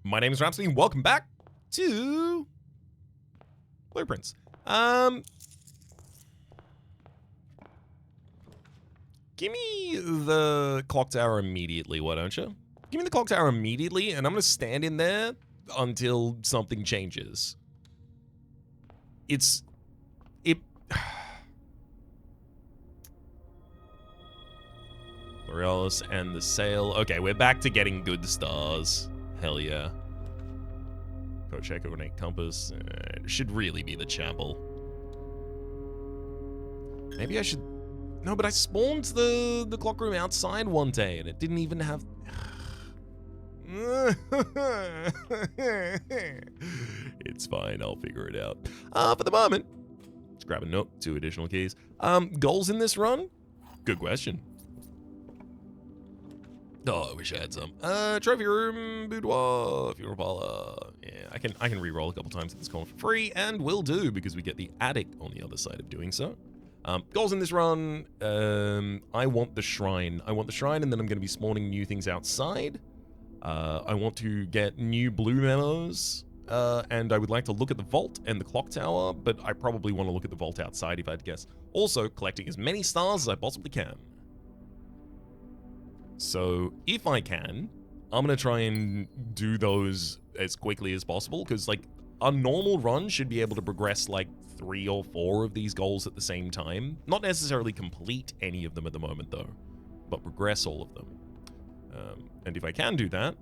My name is Rhapsody, and welcome back to Blueprints. Give me the clock tower immediately, why don't you? Give me the clock tower immediately, and I'm gonna stand in there until something changes. Borealis and the sail. Okay, we're back to getting good stars. Hell yeah. Code check, coordinate compass. It should really be the chapel. Maybe I should... No, but I spawned the clock room outside one day, and it didn't even have... It's fine, I'll figure it out. For the moment, let's grab a note, 2 additional keys. Goals in this run? Good question. Oh, I wish I had some. Trophy room, boudoir, funeral parlor. Yeah, I can re-roll a couple times at this corner for free, and will do because we get the attic on the other side of doing so. Goals in this run, I want the shrine. I want the shrine, and then I'm going to be spawning new things outside. I want to get new blue memos, and I would like to look at the vault and the clock tower, but I probably want to look at the vault outside if I had to guess. Also, collecting as many stars as I possibly can. So, if I can, I'm going to try and do those as quickly as possible, because, like, a normal run should be able to progress, like, 3 or 4 of these goals at the same time. Not necessarily complete any of them at the moment, though, but progress all of them. And if I can do that,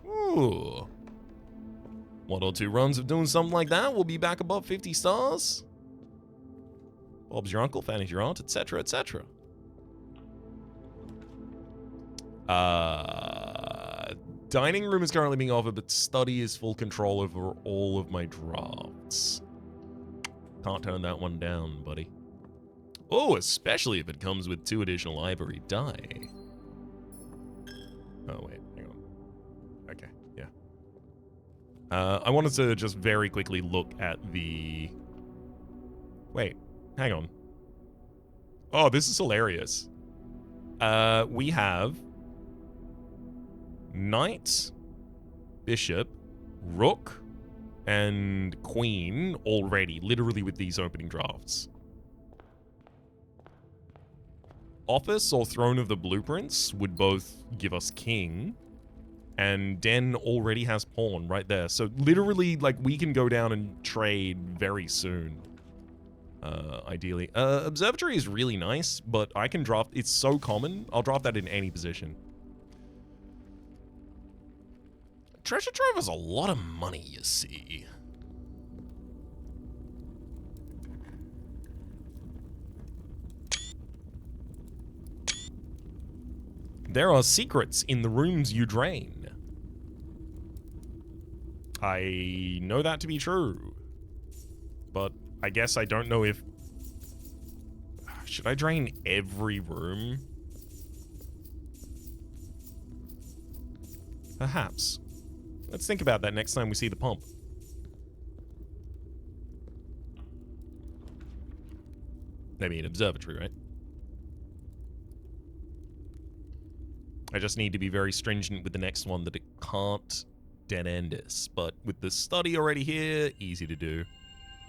ooh, 1 or 2 runs of doing something like that, we'll be back above 50 stars. Bob's your uncle, Fanny's your aunt, etc., etc. Dining room is currently being offered, but study is full control over all of my drafts. Can't turn that one down, buddy. Oh, especially if it comes with 2 additional ivory dye. Oh, wait, hang on. Okay, yeah. I wanted to just very quickly look at the... Wait, hang on. Oh, this is hilarious. We have... Knight, Bishop, Rook, and Queen already, literally with these opening drafts. Office or Throne of the Blueprints would both give us King, and Den already has Pawn right there. So literally, like, we can go down and trade very soon, ideally. Observatory is really nice, but I can draft, it's so common, I'll draft that in any position. Treasure Trove has a lot of money, you see. There are secrets in the rooms you drain. I know that to be true. But I guess I don't know if... Should I drain every room? Perhaps. Let's think about that next time we see the pump. Maybe an observatory, right? I just need to be very stringent with the next one that it can't dead end us. But with the study already here, easy to do.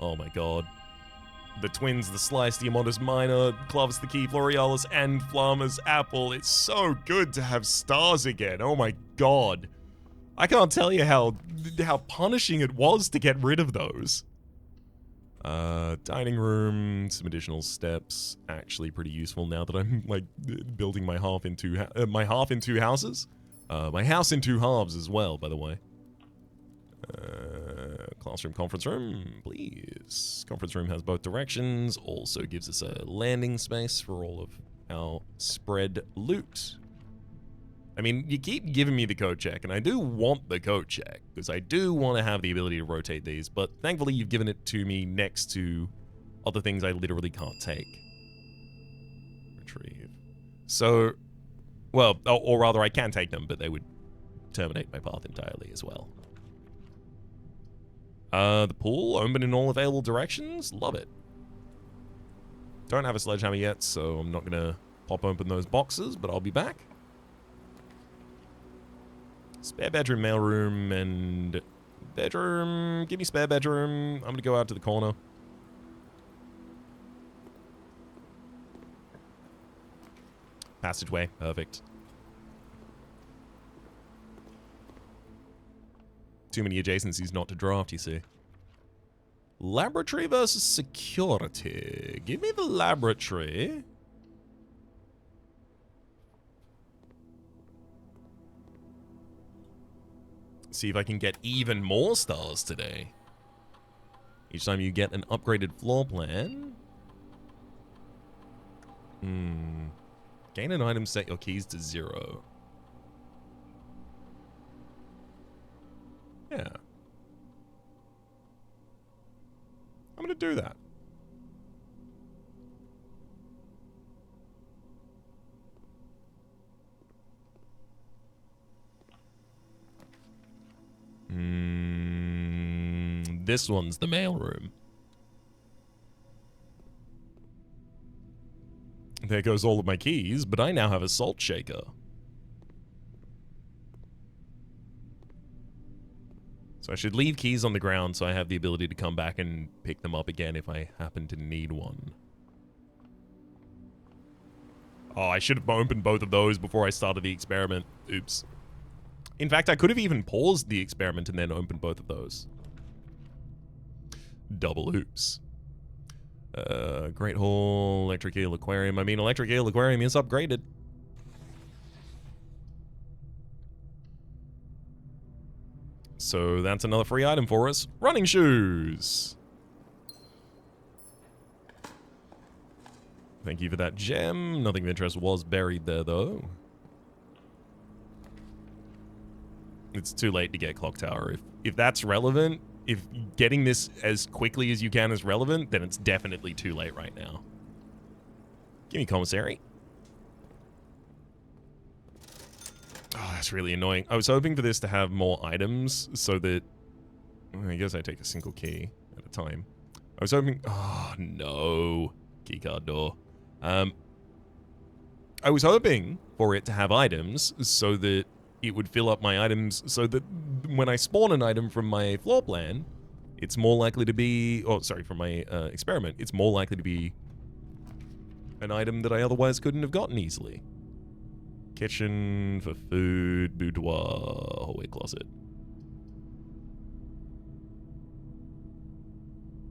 Oh my god. The twins, the Slice, the Amotus Minor, Clovis the Key, Florealis, and Flammer's Apple. It's so good to have stars again. Oh my god. I can't tell you how punishing it was to get rid of those. Dining room, some additional steps. Actually pretty useful now that I'm, like, building my half in 2 houses. My house in 2 halves as well, by the way. Classroom, conference room, please. Conference room has both directions. Also gives us a landing space for all of our spread loot. I mean, you keep giving me the code check, and I do want the code check, because I do want to have the ability to rotate these, but thankfully you've given it to me next to other things I literally can't take. Retrieve. So, well, or rather I can take them, but they would terminate my path entirely as well. The pool, open in all available directions, love it. Don't have a sledgehammer yet, so I'm not going to pop open those boxes, but I'll be back. Spare bedroom, mailroom, and bedroom. Give me spare bedroom. I'm going to go out to the corner. Passageway. Perfect. Too many adjacencies not to draft, you see. Laboratory versus security. Give me the laboratory. See if I can get even more stars today. Each time you get an upgraded floor plan. Gain an item, set your keys to 0. Yeah. I'm going to do that. This one's the mailroom. There goes all of my keys, but I now have a salt shaker. So I should leave keys on the ground so I have the ability to come back and pick them up again if I happen to need one. Oh, I should have opened both of those before I started the experiment. Oops. In fact, I could have even paused the experiment and then opened both of those. Double oops. Great Hall, Electric Eel Aquarium. I mean, Electric Eel Aquarium is upgraded. So that's another free item for us. Running shoes. Thank you for that gem. Nothing of interest was buried there, though. It's too late to get Clock Tower. If that's relevant, if getting this as quickly as you can is relevant, then it's definitely too late right now. Give me commissary. Oh, that's really annoying. I was hoping for this to have more items so that... I guess I take a single key at a time. I was hoping... Oh, no. Keycard door. I was hoping for it to have items so that it would fill up my items so that when I spawn an item from my floor plan, it's more likely to be... Oh, sorry, from my experiment. It's more likely to be an item that I otherwise couldn't have gotten easily. Kitchen for food, boudoir, hallway closet.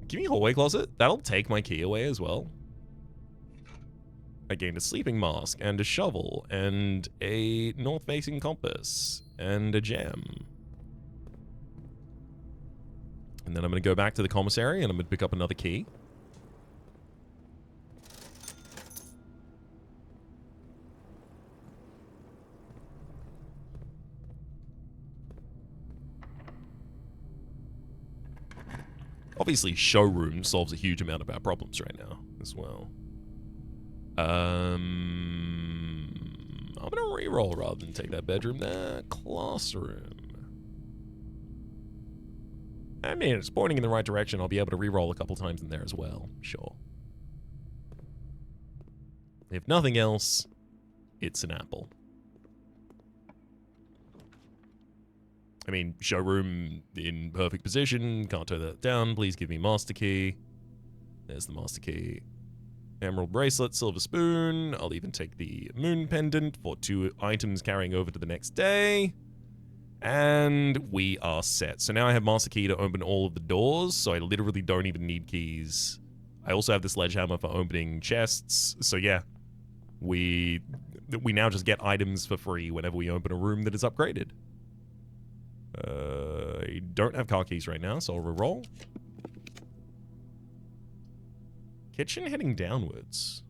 Give me hallway closet. That'll take my key away as well. I gained a sleeping mask and a shovel and a north-facing compass and a gem. And then I'm going to go back to the commissary and I'm going to pick up another key. Obviously, showroom solves a huge amount of our problems right now as well. I'm gonna reroll rather than take that bedroom there. Classroom. I mean, it's pointing in the right direction. I'll be able to reroll a couple times in there as well. Sure. If nothing else, it's an apple. I mean, showroom in perfect position. Can't turn that down. Please give me master key. There's the master key. Emerald bracelet, silver spoon. I'll even take the moon pendant for 2 items carrying over to the next day. And we are set. So now I have master key to open all of the doors, so I literally don't even need keys. I also have the sledgehammer for opening chests. So yeah, we now just get items for free whenever we open a room that is upgraded. I don't have car keys right now, so I'll reroll. Kitchen heading downwards.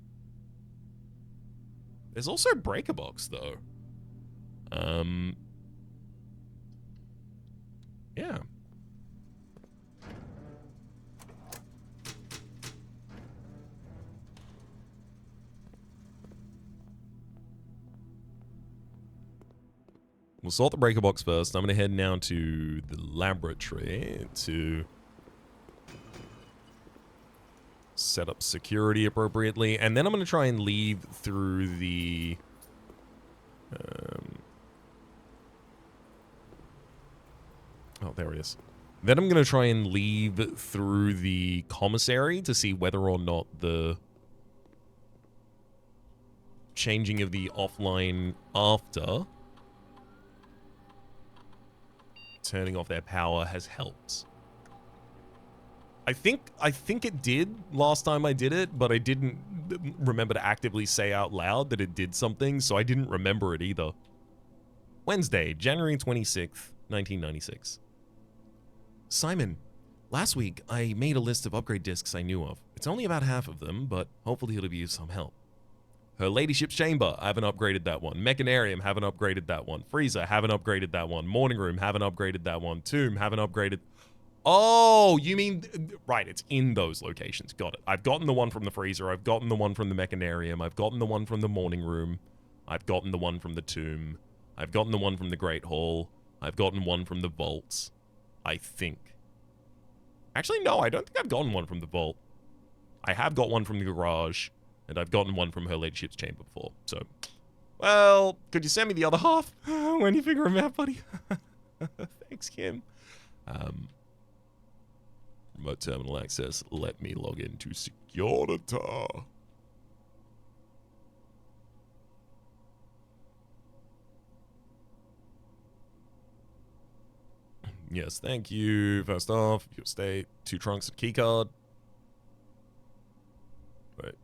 There's also breaker box though. Yeah. We'll sort the breaker box first. I'm going to head now to the laboratory to set up security appropriately. And then I'm going to try and leave through the... Oh, there it is. Then I'm going to try and leave through the commissary to see whether or not the changing of the offline after turning off their power has helped. I think it did last time I did it, but I didn't remember to actively say out loud that it did something, so I didn't remember it either. Wednesday, January 26th, 1996. Simon, last week I made a list of upgrade discs I knew of. It's only about half of them, but hopefully it'll be of some help. Her Ladyship's Chamber, haven't upgraded that one. Mechanarium, haven't upgraded that one. Freezer, haven't upgraded that one. Morning Room, haven't upgraded that one. Tomb, haven't upgraded... Oh, you mean... Right, it's in those locations. Got it. I've gotten the one from the freezer. I've gotten the one from the mechanarium. I've gotten the one from the morning room. I've gotten the one from the tomb. I've gotten the one from the Great Hall. I've gotten one from the vaults. I think. Actually, no, I don't think I've gotten one from the vault. I have got one from the garage, and I've gotten one from her ladyship's chamber before. So, well, could you send me the other half when you figure them out, buddy? Thanks, Kim. Remote terminal access. Let me log into Securita. Yes, thank you. First off, your state, 2 trunks and keycard. Right.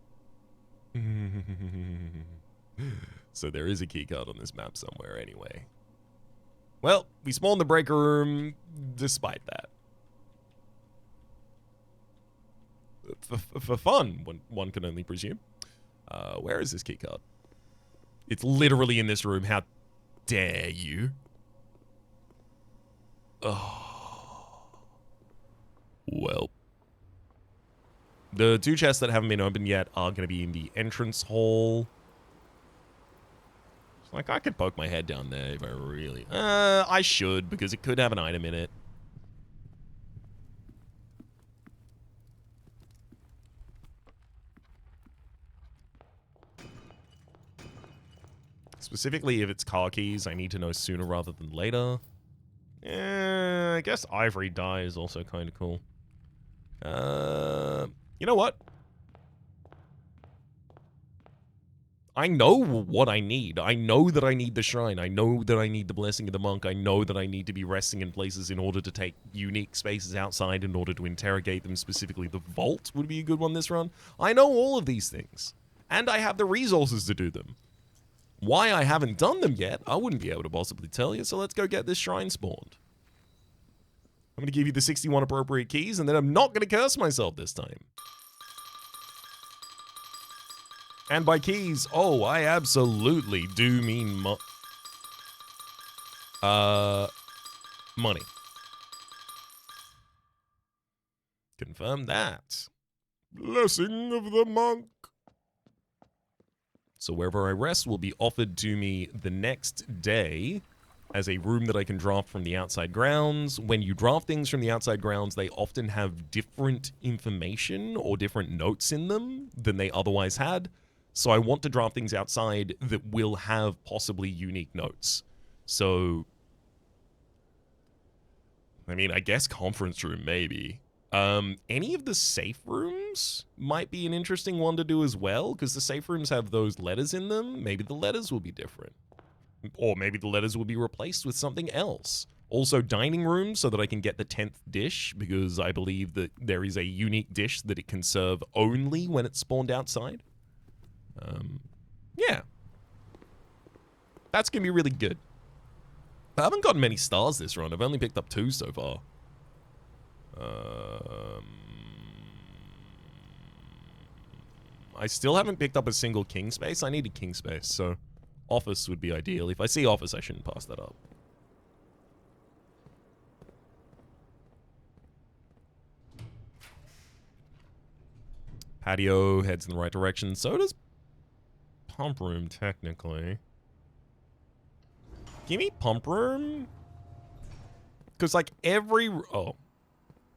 So there is a keycard on this map somewhere anyway. Well, we spawned the breaker room despite that. For fun, one can only presume. Where is this keycard? It's literally in this room. How dare you? Oh. Well. The 2 chests that haven't been opened yet are going to be in the entrance hall. It's like, I could poke my head down there if I really... I should, because it could have an item in it. Specifically, if it's car keys, I need to know sooner rather than later. I guess ivory dye is also kind of cool. You know what? I know what I need. I know that I need the shrine. I know that I need the blessing of the monk. I know that I need to be resting in places in order to take unique spaces outside in order to interrogate them. Specifically, the vault would be a good one this run. I know all of these things. And I have the resources to do them. Why I haven't done them yet, I wouldn't be able to possibly tell you, so let's go get this shrine spawned. I'm going to give you the 61 appropriate keys, and then I'm not going to curse myself this time. And by keys, oh, I absolutely do mean money. Confirm that. Blessing of the monk. So wherever I rest will be offered to me the next day as a room that I can draft from the outside grounds. When you draft things from the outside grounds, they often have different information or different notes in them than they otherwise had. So I want to draft things outside that will have possibly unique notes. So, I mean, I guess conference room, maybe. Any of the safe rooms might be an interesting one to do as well, because the safe rooms have those letters in them. Maybe the letters will be different. Or maybe the letters will be replaced with something else. Also, dining rooms, so that I can get the 10th dish, because I believe that there is a unique dish that it can serve only when it's spawned outside. Yeah. That's going to be really good. I haven't gotten many stars this run. I've only picked up 2 so far. I still haven't picked up a single king space. I need a king space, so office would be ideal. If I see office, I shouldn't pass that up. Patio heads in the right direction. So does pump room, technically. Give me pump room. Because, like, every... Oh.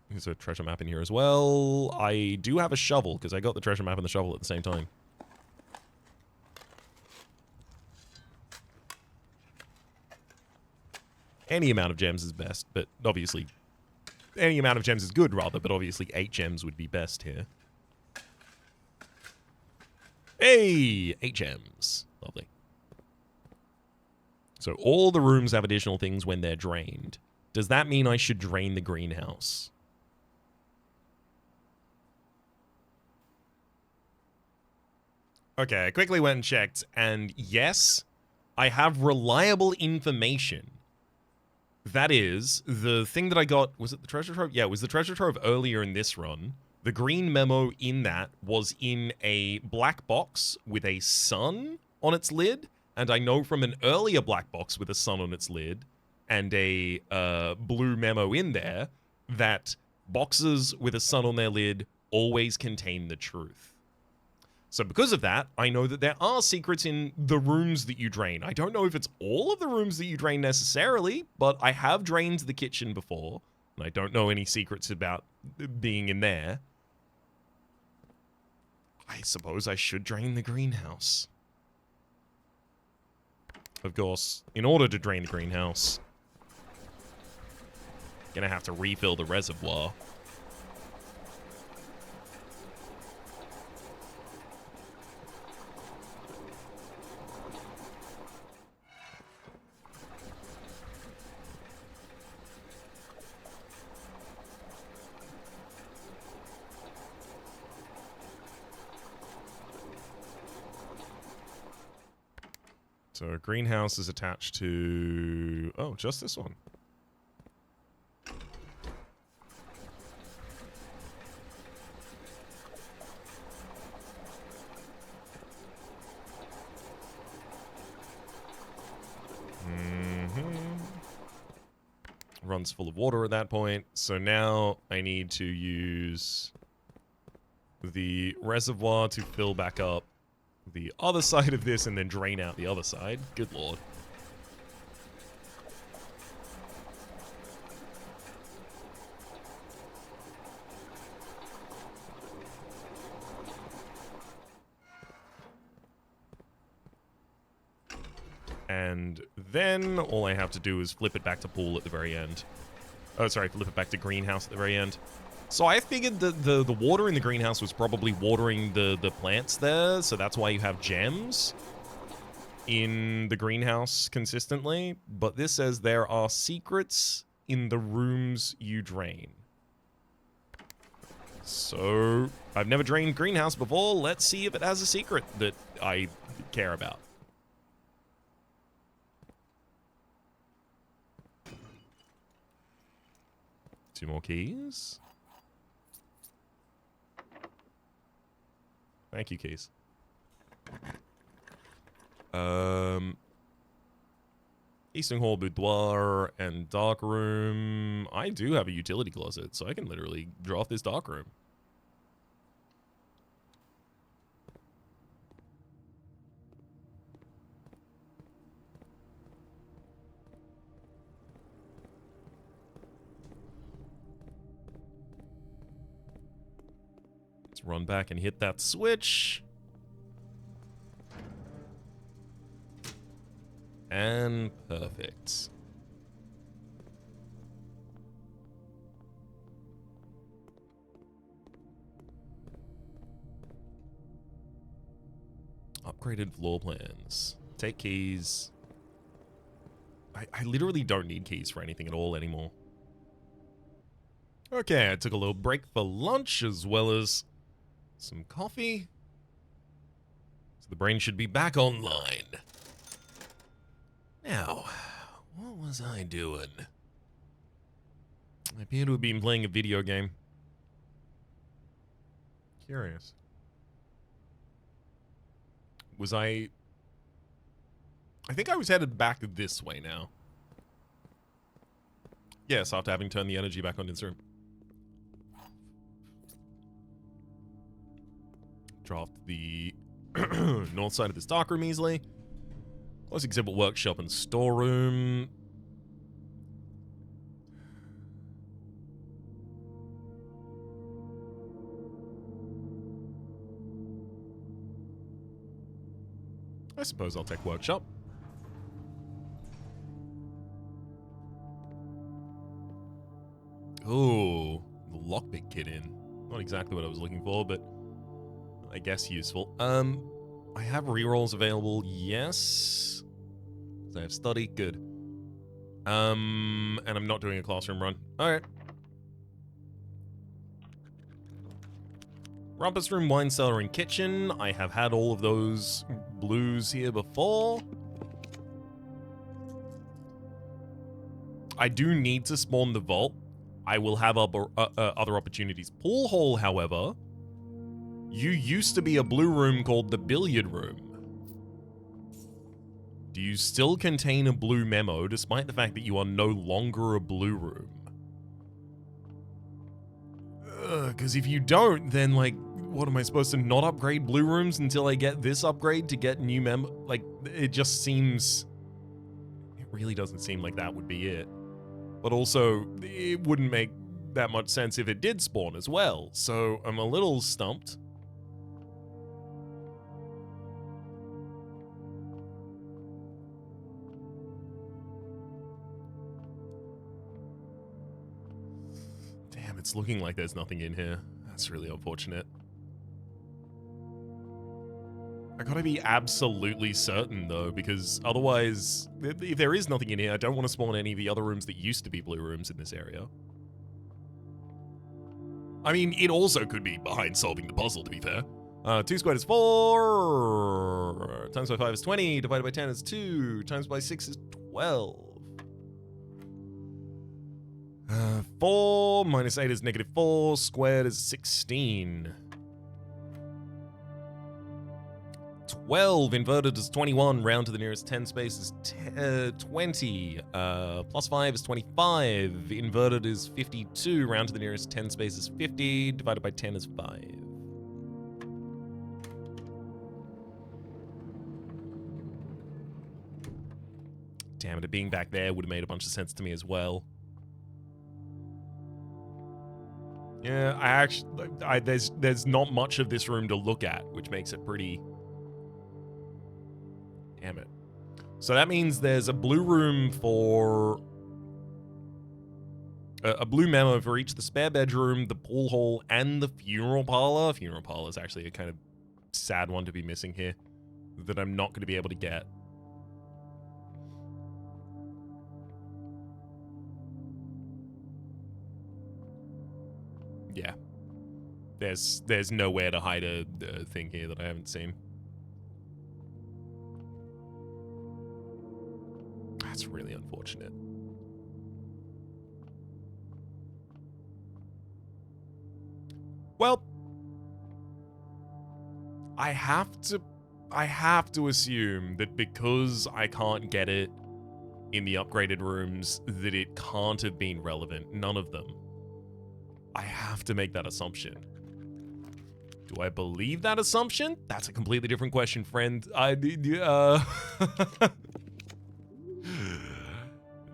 There's a treasure map in here as well. I do have a shovel, because I got the treasure map and the shovel at the same time. Any amount of gems is best, but obviously... Any amount of gems is good, rather, but obviously 8 gems would be best here. Hey! 8 gems. Lovely. So all the rooms have additional things when they're drained. Does that mean I should drain the greenhouse? Okay, I quickly went and checked, and yes, I have reliable information. That is, the thing that I got, was it the treasure trove? Yeah, it was the treasure trove earlier in this run. The green memo in that was in a black box with a sun on its lid, and I know from an earlier black box with a sun on its lid and a blue memo in there that boxes with a sun on their lid always contain the truth. So because of that, I know that there are secrets in the rooms that you drain. I don't know if it's all of the rooms that you drain necessarily, but I have drained the kitchen before, and I don't know any secrets about being in there. I suppose I should drain the greenhouse. Of course, in order to drain the greenhouse, I'm gonna have to refill the reservoir. So a greenhouse is attached to... Oh, just this one. Runs full of water at that point. So now I need to use the reservoir to fill back up the other side of this and then drain out the other side. Good lord. And then all I have to do is flip it back to pool at the very end. Oh, sorry, flip it back to greenhouse at the very end. So I figured that the water in the greenhouse was probably watering the plants there, so that's why you have gems in the greenhouse consistently. But this says there are secrets in the rooms you drain. So I've never drained greenhouse before. Let's see if it has a secret that I care about. Two more keys. Thank you, keys. Eastern Hall, Boudoir, and Dark Room. I do have a utility closet, so I can literally draw off this Dark Room. Let's run back and hit that switch. And perfect. Upgraded floor plans. Take keys. I literally don't need keys for anything at all anymore. Okay, I took a little break for lunch as well as some coffee. So the brain should be back online. Now, what was I doing? I appear to have been playing a video game. Curious. Was I think I was headed back this way now. Yes, after having turned the energy back on in this room. Draft the north side of this dark room easily. Close exhibit workshop and storeroom. I suppose I'll take workshop. Ooh, the lockpick kit in. Not exactly what I was looking for, but I guess useful. I have rerolls available, yes. I have study, good. And I'm not doing a classroom run. Alright. Rumpus room, wine cellar, and kitchen. I have had all of those blues here before. I do need to spawn the vault. I will have other opportunities. Pool hall, however, you used to be a blue room called the billiard room. Do you still contain a blue memo, despite the fact that you are no longer a blue room? Because if you don't, then, like, what am I supposed to not upgrade blue rooms until I get this upgrade to get new memo? Like, it just seems... It really doesn't seem like that would be it. But also, it wouldn't make that much sense if it did spawn as well, so I'm a little stumped. Damn, it's looking like there's nothing in here. That's really unfortunate. I gotta be absolutely certain, though, because otherwise, if there is nothing in here, I don't want to spawn any of the other rooms that used to be blue rooms in this area. I mean, it also could be behind solving the puzzle, to be fair. 2 squared is 4, times by 5 is 20, divided by 10 is 2, times by 6 is 12. 4 minus 8 is -4, squared is 16. 12 inverted is 21, round to the nearest 10 space is 20, plus 5 is 25, inverted is 52, round to the nearest 10 space is 50, divided by 10 is 5. Damn it being back there would have made a bunch of sense to me as well. Yeah, there's not much of this room to look at, which makes it pretty... Damn it. So that means there's a blue room for... a blue memo for each the spare bedroom, the pool hall, and the funeral parlor. Funeral parlor is actually a kind of sad one to be missing here, that I'm not going to be able to get. Yeah. There's nowhere to hide a thing here that I haven't seen. That's really unfortunate. Well, I have to assume that because I can't get it in the upgraded rooms, that it can't have been relevant. None of them. I have to make that assumption. Do I believe that assumption? That's a completely different question, friend.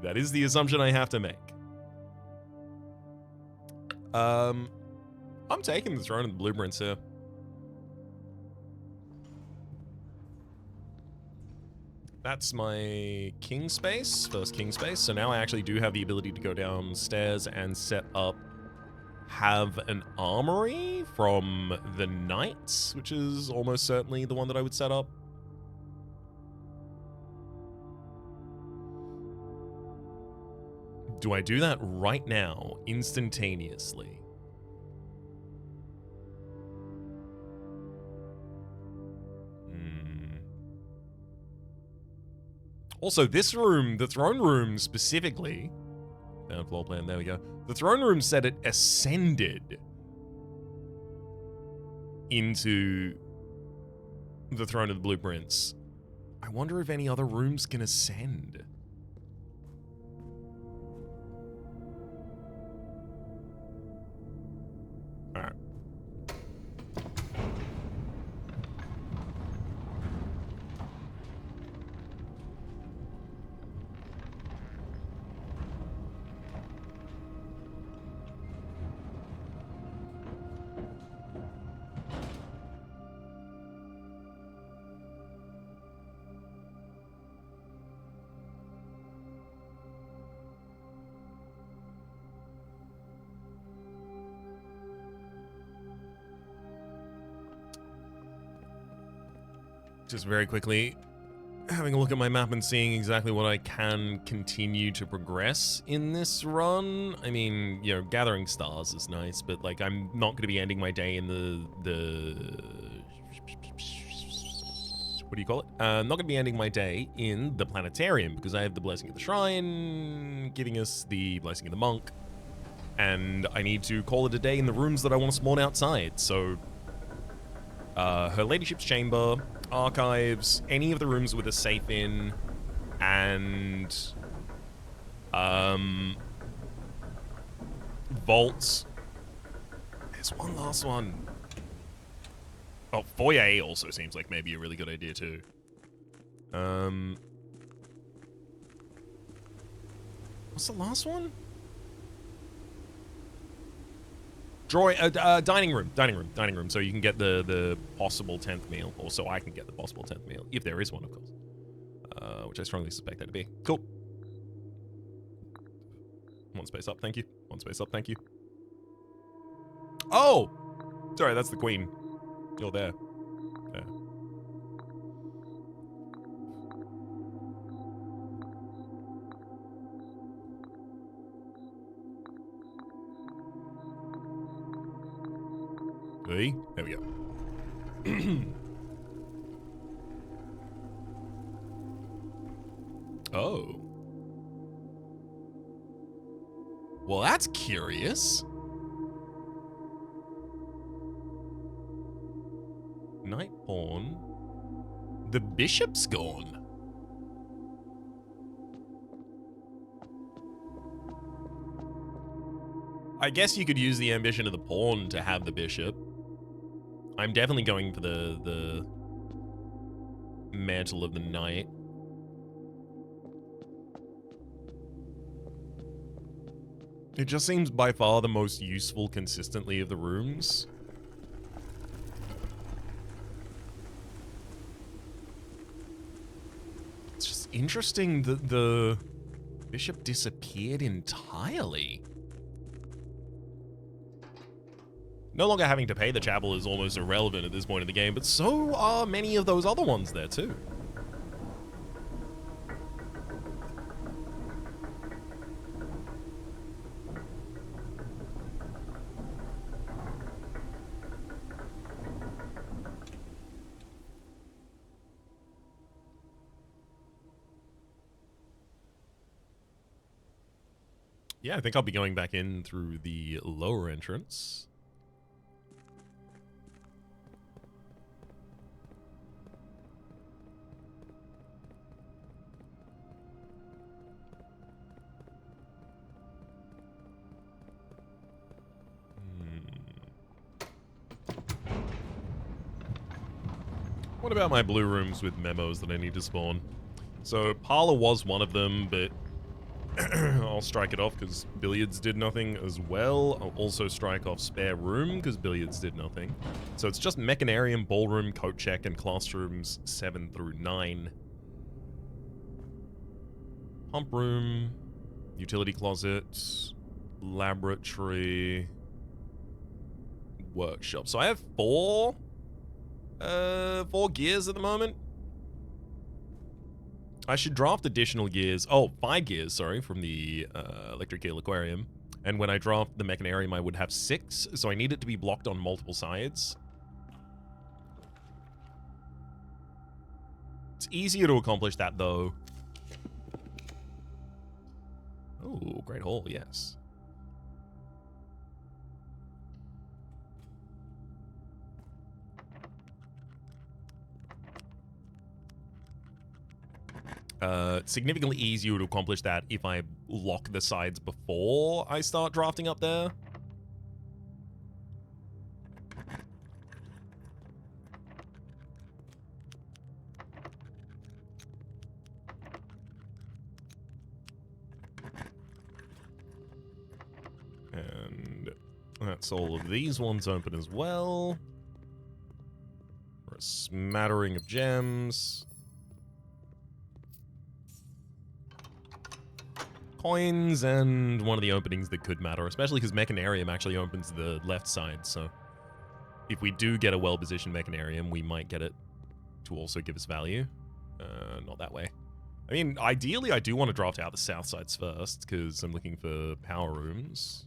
That is the assumption I have to make. I'm taking the throne and the blueprints here. That's my king space, first king space. So now I actually do have the ability to go downstairs and set up, have an armory from the knights, which is almost certainly the one that I would set up. Do I do that right now, instantaneously? Also, this room, the throne room specifically, down floor plan, there we go. The throne room said it ascended into the throne of the blueprints. I wonder if any other rooms can ascend. Alright. just very quickly having a look at my map and seeing exactly what I can continue to progress in this run. I mean, you know, gathering stars is nice, but like I'm not going to be ending my day in the what do you call it? I'm not going to be ending my day in the planetarium because I have the blessing of the shrine giving us the blessing of the monk, and I need to call it a day in the rooms that I want to spawn outside. So her ladyship's chamber, archives, any of the rooms with a safe in, and vaults. There's one last one. Oh, foyer also seems like maybe a really good idea too. What's the last one? Dining room. So you can get the possible 10th meal, or so I can get the possible 10th meal, if there is one, of course. Which I strongly suspect that to be. Cool. One space up, thank you. One space up, thank you. Oh! Sorry, that's the queen. You're there. There. Hey, there we go. Oh. Well, that's curious. Night pawn. The bishop's gone. I guess you could use the ambition of the pawn to have the bishop. I'm definitely going for the mantle of the knight. It just seems by far the most useful consistently of the rooms. It's just interesting that the bishop disappeared entirely. No longer having to pay the chapel is almost irrelevant at this point in the game, but so are many of those other ones there too. Yeah, I think I'll be going back in through the lower entrance. What about my blue rooms with memos that I need to spawn? So parlor was one of them, but I'll strike it off because billiards did nothing as well. I'll also strike off spare room because billiards did nothing. So it's just mechanarium, ballroom, coat check, and classrooms 7 through 9. Pump room, utility closet, laboratory, workshop. So I have four gears at the moment. I should draft additional gears. Oh, 5 gears, sorry, from the electric eel aquarium. And when I draft the mechanarium, I would have 6, so I need it to be blocked on multiple sides. It's easier to accomplish that, though. Oh, Great Hall, yes. Significantly easier to accomplish that if I lock the sides before I start drafting up there. And that's all of these ones open as well. For a smattering of gems. Coins, and one of the openings that could matter, especially because mechanarium actually opens the left side, so if we do get a well-positioned mechanarium, we might get it to also give us value. Not that way. I mean, ideally, I do want to draft out the south sides first, because I'm looking for power rooms.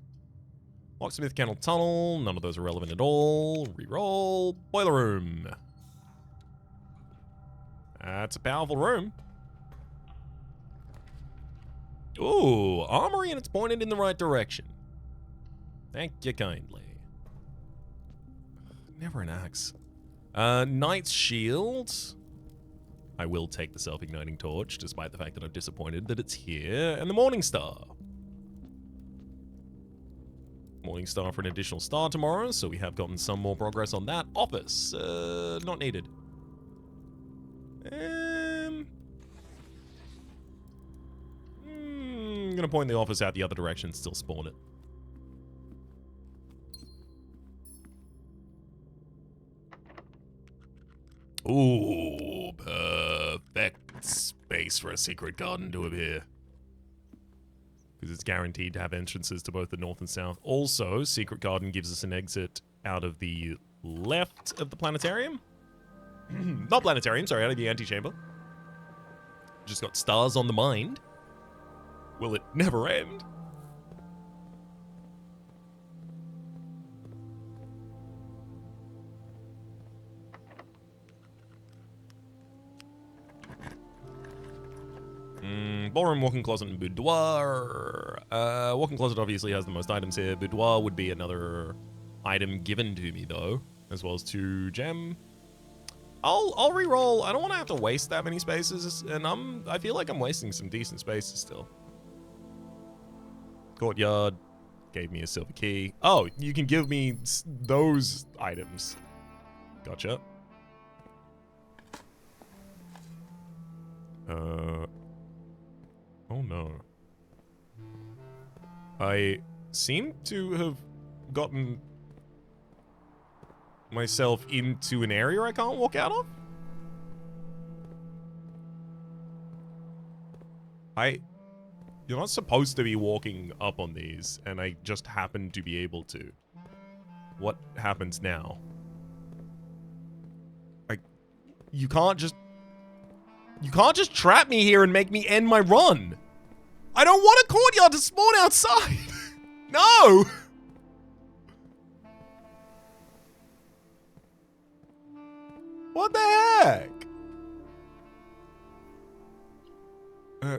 Locksmith, Kennel, Tunnel. None of those are relevant at all. Reroll. Boiler room. That's a powerful room. Ooh, armory, and it's pointed in the right direction. Thank you kindly. Never an axe. Knight's Shield. I will take the self-igniting torch, despite the fact that I'm disappointed that it's here. And the Morning Star. Morning Star for an additional star tomorrow, so we have gotten some more progress on that. Office. Not needed. I'm gonna point the office out the other direction, still spawn it. Ooh, perfect space for a secret garden to appear. Because it's guaranteed to have entrances to both the north and south. Also, secret garden gives us an exit out of the left of the planetarium. Not planetarium, sorry, out of the antechamber. Just got stars on the mind. Will it never end? Ballroom, walk-in closet, and boudoir. Walk-in closet obviously has the most items here. Boudoir would be another item given to me, though, as well as 2 gem. I'll re-roll. I don't want to have to waste that many spaces, and I feel like I'm wasting some decent spaces still. Courtyard gave me a silver key. Oh, you can give me those items. Gotcha. Oh no. I seem to have gotten myself into an area I can't walk out of? You're not supposed to be walking up on these, and I just happen to be able to. What happens now? You can't just trap me here and make me end my run. I don't want a courtyard to spawn outside. No. What the heck?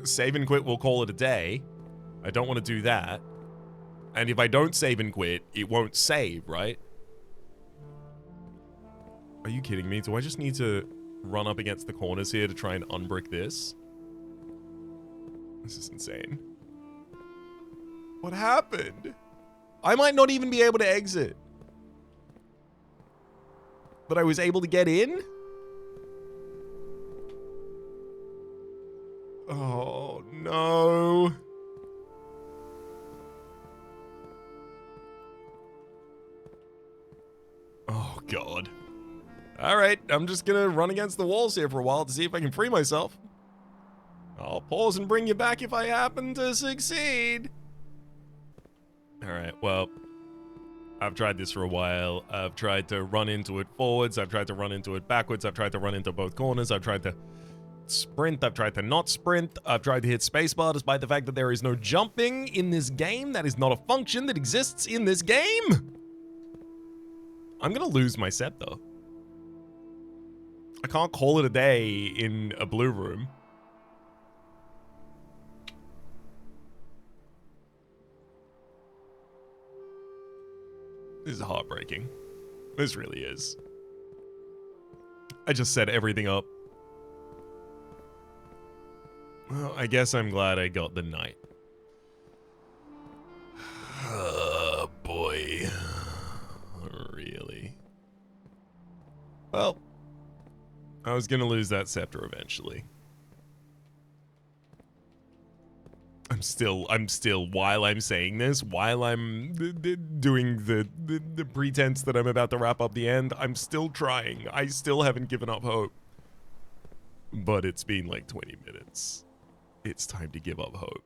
Save and quit, we'll call it a day. I don't want to do that. And if I don't save and quit, it won't save, right? Are you kidding me? Do I just need to run up against the corners here to try and unbrick this? This is insane. What happened? I might not even be able to exit. But I was able to get in? Oh, no. Oh, God. Alright, I'm just gonna run against the walls here for a while to see if I can free myself. I'll pause and bring you back if I happen to succeed. Alright, well, I've tried this for a while. I've tried to run into it forwards. I've tried to run into it backwards. I've tried to run into both corners. I've tried to sprint. I've tried to not sprint. I've tried to hit spacebar despite the fact that there is no jumping in this game. That is not a function that exists in this game. I'm gonna lose my set, though. I can't call it a day in a blue room. This is heartbreaking. This really is. I just set everything up. Well, I guess I'm glad I got the night. Oh, boy. Really? Well, I was gonna lose that scepter eventually. I'm still, while I'm saying this, while I'm doing the pretense that I'm about to wrap up the end, I'm still trying. I still haven't given up hope. But it's been like 20 minutes. It's time to give up hope.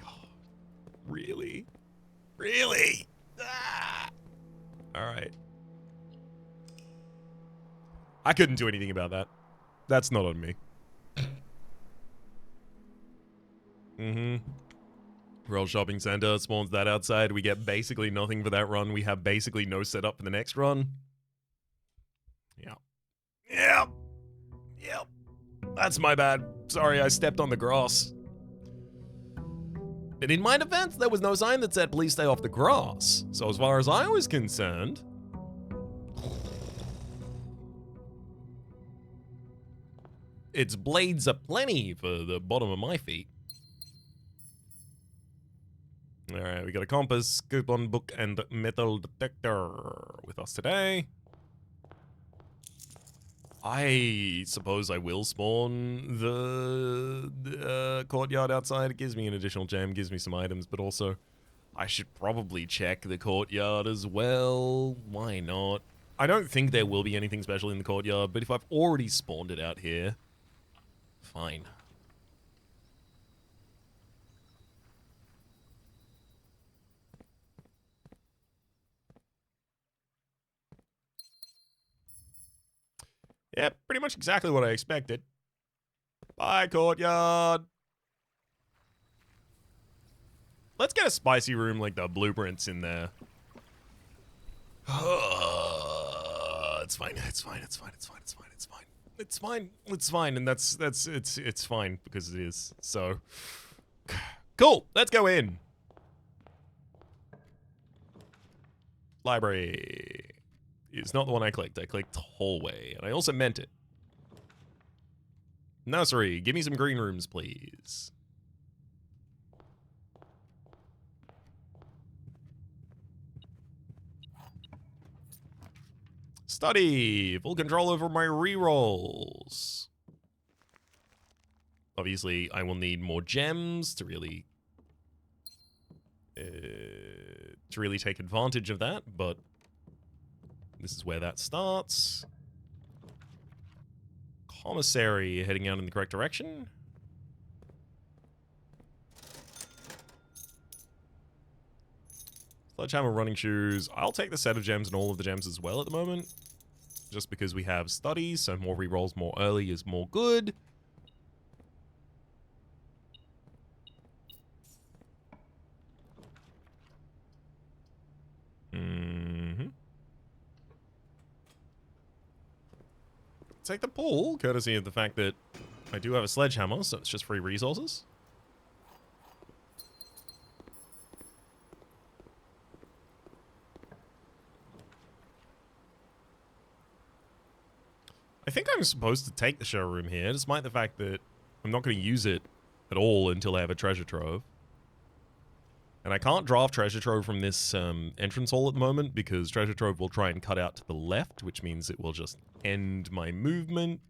God. Really? Really? Ah! Alright. I couldn't do anything about that. That's not on me. Royal Shopping Center spawns that outside. We get basically nothing for that run. We have basically no setup for the next run. Yeah. Yeah. Yep. That's my bad. Sorry, I stepped on the grass. But in my defense, there was no sign that said please stay off the grass. So as far as I was concerned... It's blades aplenty for the bottom of my feet. Alright, we got a compass, coupon book, and metal detector with us today. I suppose I will spawn the courtyard outside. It gives me an additional gem, gives me some items, but also I should probably check the courtyard as well. Why not? I don't think there will be anything special in the courtyard, but if I've already spawned it out here, fine. Yeah, pretty much exactly what I expected. Bye, courtyard. Let's get a spicy room like the blueprints in there. It's fine. It's fine. It's fine. It's fine. It's fine. It's fine. It's fine. It's fine. And it's fine because it is. So cool. Let's go in. Library. It's not the one I clicked. I clicked hallway, and I also meant it. Nursery. Give me some green rooms, please. Study. Full control over my rerolls. Obviously, I will need more gems to really take advantage of that, but this is where that starts. Commissary, heading out in the correct direction. Sledgehammer, running shoes. I'll take the set of gems and all of the gems as well at the moment. Just because we have studies, so more rerolls more early is more good. Take the pull, courtesy of the fact that I do have a sledgehammer, so it's just free resources. I think I'm supposed to take the showroom here, despite the fact that I'm not going to use it at all until I have a treasure trove. And I can't draft treasure trove from this entrance hall at the moment because treasure trove will try and cut out to the left, which means it will just end my movement.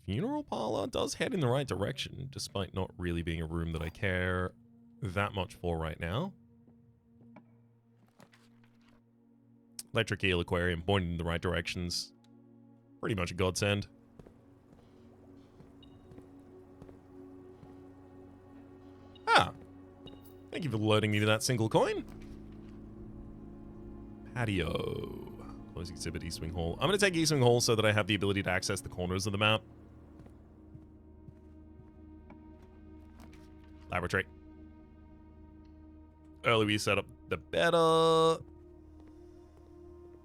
Funeral parlor does head in the right direction, despite not really being a room that I care that much for right now. Electric eel aquarium pointing in the right directions. Pretty much a godsend. Ah, thank you for alerting me to that single coin. Patio. Close exhibit, East Wing Hall. I'm going to take East Wing Hall so that I have the ability to access the corners of the map. Laboratory. Early we set up, the better.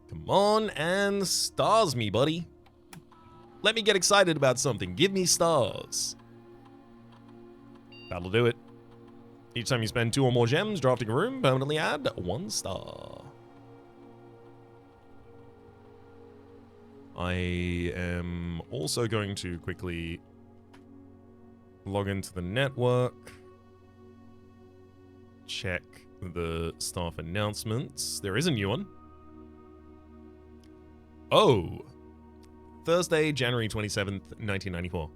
Come on and stars me, buddy. Let me get excited about something. Give me stars. That'll do it. Each time you spend 2 or more gems drafting a room, permanently add 1 star. I am also going to quickly log into the network. Check the staff announcements. There is a new one. Oh. Thursday, January 27th, 1994.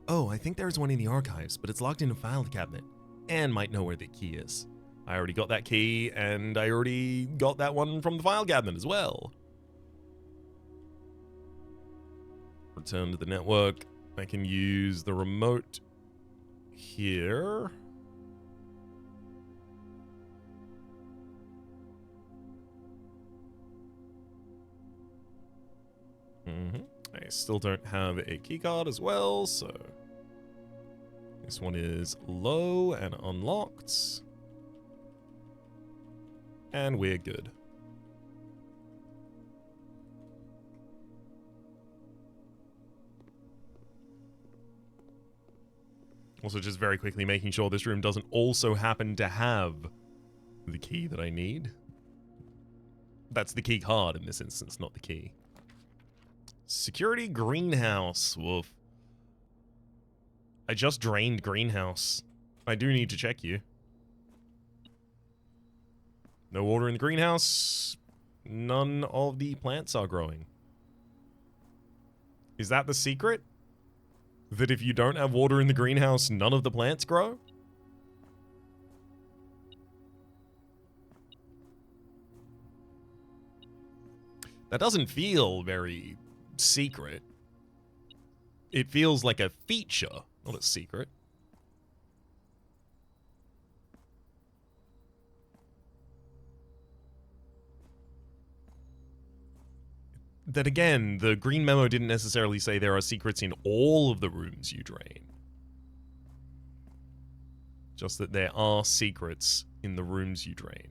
Oh, I think there's one in the archives, but it's locked in a file cabinet. Anne might know where the key is. I already got that key, and I already got that one from the file cabinet as well. Return to the network. I can use the remote here. I still don't have a keycard as well, so this one is low and unlocked. And we're good. Also, just very quickly making sure this room doesn't also happen to have the key that I need. That's the key card in this instance, not the key. Security greenhouse. Woof. I just drained greenhouse. I do need to check you. No water in the greenhouse. None of the plants are growing. Is that the secret? That if you don't have water in the greenhouse, none of the plants grow? That doesn't feel very secret. It feels like a feature, not a secret. Then again, the green memo didn't necessarily say there are secrets in all of the rooms you drain. Just that there are secrets in the rooms you drain.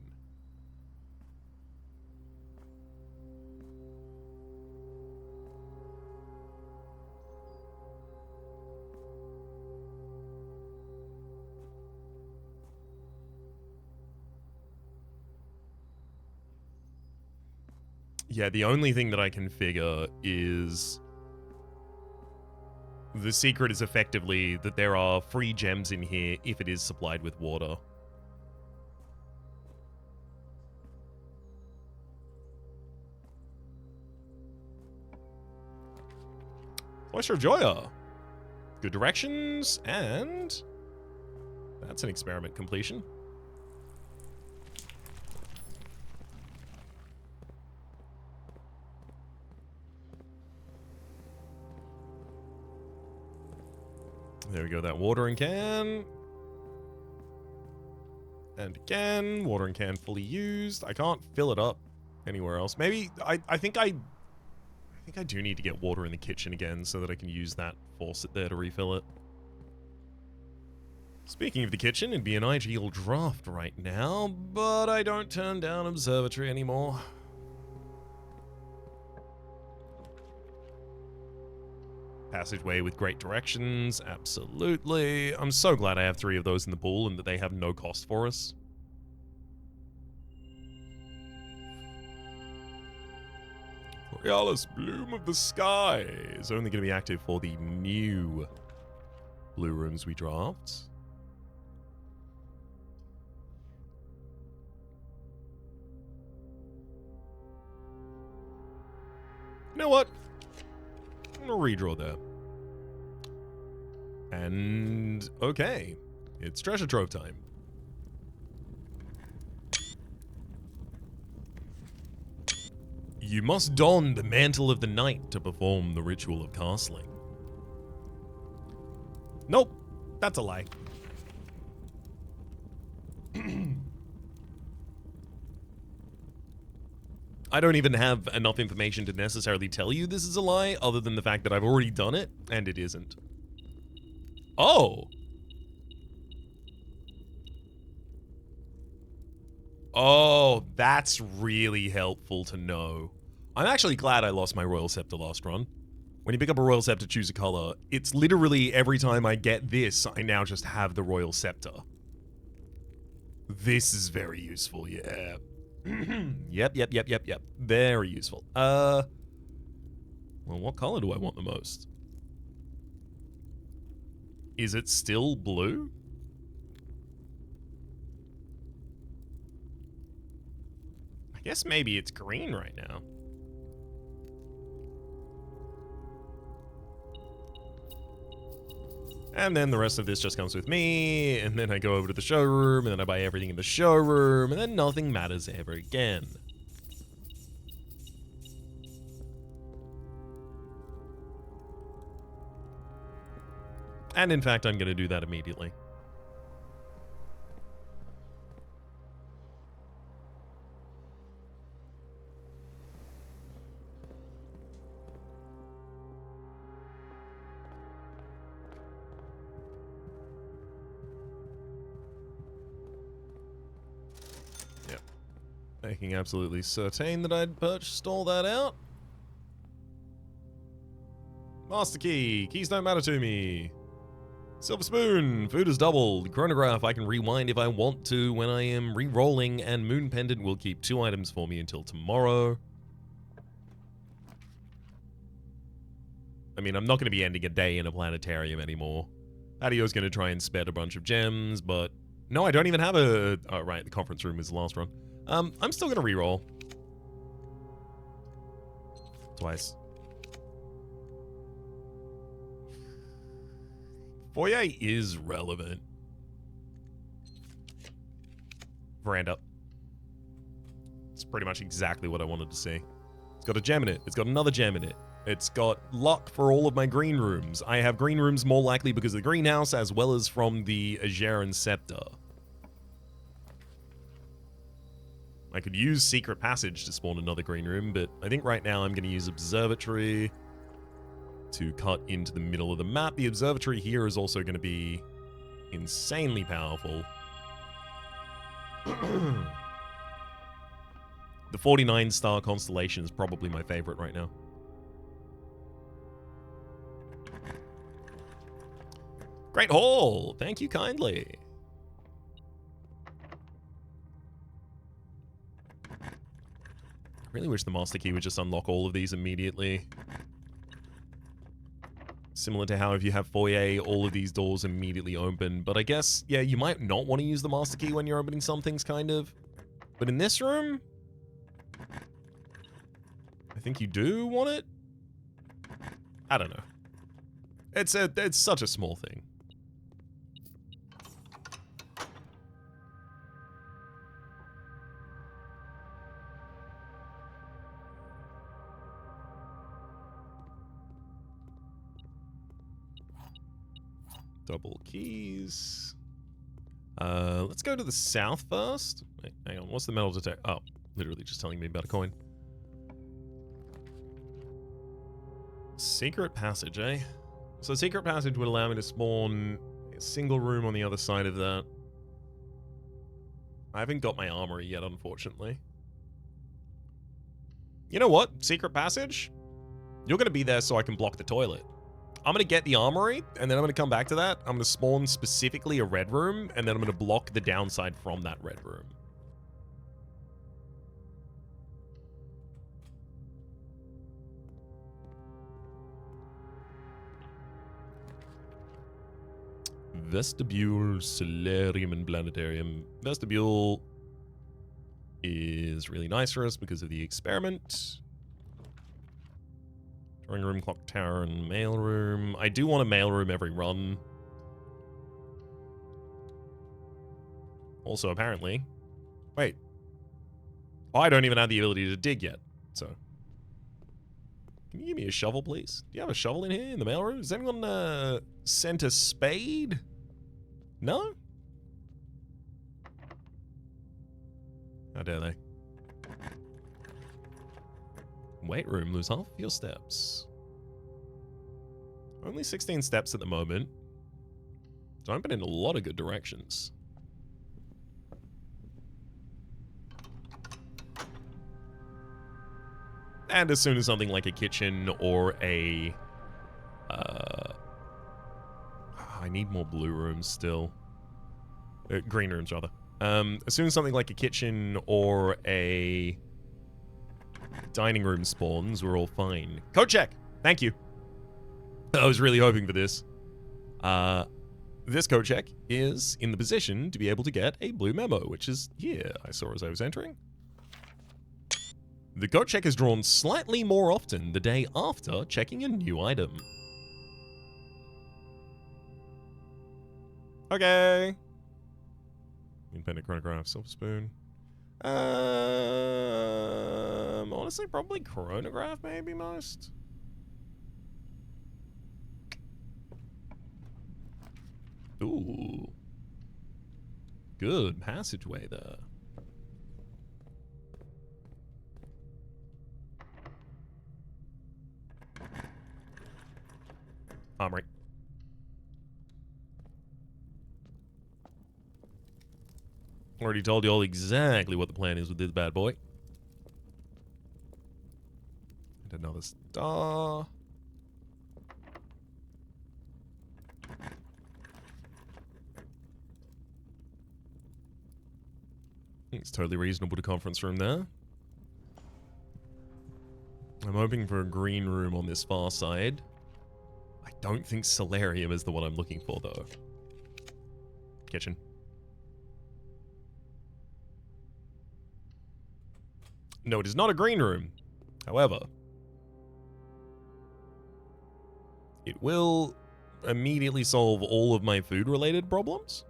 Yeah, the only thing that I can figure is the secret is effectively that there are free gems in here if it is supplied with water. Oyster of Joya. Good directions, and that's an experiment completion. There we go, that watering can. And again, watering can fully used. I can't fill it up anywhere else. Maybe, I think I do need to get water in the kitchen again so that I can use that faucet there to refill it. Speaking of the kitchen, it'd be an ideal draft right now, but I don't turn down observatory anymore. Passageway with great directions, absolutely. I'm so glad I have 3 of those in the pool and that they have no cost for us. Borealis, Bloom of the Sky is only going to be active for the new blue rooms we draft. You know what? I'm gonna redraw there. And okay, it's treasure trove time. You must don the mantle of the night to perform the ritual of castling. Nope, that's a lie. I don't even have enough information to necessarily tell you this is a lie, other than the fact that I've already done it, and it isn't. Oh! Oh, that's really helpful to know. I'm actually glad I lost my Royal Scepter last run. When you pick up a Royal Scepter, choose a color. It's literally every time I get this, I now just have the Royal Scepter. This is very useful, yeah. Yep. Very useful. Well, what color do I want the most? Is it still blue? I guess maybe it's green right now. And then the rest of this just comes with me, and then I go over to the showroom, and then I buy everything in the showroom, and then nothing matters ever again. And in fact, I'm going to do that immediately. Making absolutely certain that I'd purchased all that out. Master key. Keys don't matter to me. Silver spoon. Food is doubled. Chronograph. I can rewind if I want to when I am re-rolling, and moon pendant will keep 2 items for me until tomorrow. I mean, I'm not going to be ending a day in a planetarium anymore. Patio's going to try and spend a bunch of gems, but... No, I don't even have a... Oh, right, the conference room is the last run. I'm still going to re-roll. Twice. Foyer is relevant. Veranda. It's pretty much exactly what I wanted to see. It's got a gem in it. It's got another gem in it. It's got luck for all of my green rooms. I have green rooms more likely because of the greenhouse as well as from the Ageran Scepter. I could use Secret Passage to spawn another green room, but I think right now I'm going to use Observatory to cut into the middle of the map. The Observatory here is also going to be insanely powerful. The 49-star constellation is probably my favorite right now. Great haul! Thank you kindly. I really wish the master key would just unlock all of these immediately. Similar to how if you have foyer, all of these doors immediately open. But I guess, yeah, you might not want to use the master key when you're opening some things, kind of. But in this room, I think you do want it? I don't know. It's such a small thing. Double keys. Let's go to the south first. Wait, hang on, what's the metal detector? Oh, literally just telling me about a coin. Secret passage, eh? So secret passage would allow me to spawn a single room on the other side of that. I haven't got my armory yet, unfortunately. You know what? Secret passage? You're going to be there so I can block the toilet. I'm going to get the armory, and then I'm going to come back to that. I'm going to spawn specifically a red room, and then I'm going to block the downside from that red room. Vestibule, solarium, and planetarium. Vestibule is really nice for us because of the experiment. Drawing room, clock tower, and mail room. I do want a mail room every run. Also, apparently... Wait. Oh, I don't even have the ability to dig yet, so... Can you give me a shovel, please? Do you have a shovel in here, in the mail room? Has anyone, sent a spade? No? How dare they? Weight room, lose half of your steps. Only 16 steps at the moment. So I've been in a lot of good directions. And as soon as something like a kitchen or a... I need more blue rooms still. Green rooms, rather. As soon as something like a kitchen or a... dining room spawns, we're all fine. Code check! Thank you. I was really hoping for this. This code check is in the position to be able to get a blue memo, which is here, I saw as I was entering. The code check is drawn slightly more often the day after checking a new item. Okay. Independent chronograph, silver spoon. Honestly, probably chronograph, maybe most. Ooh. Good passageway there. Armory. Already told you all exactly what the plan is with this bad boy. And another star. It's totally reasonable to conference room there. I'm hoping for a green room on this far side. I don't think solarium is the one I'm looking for, though. Kitchen. No, it is not a green room. However, it will immediately solve all of my food-related problems.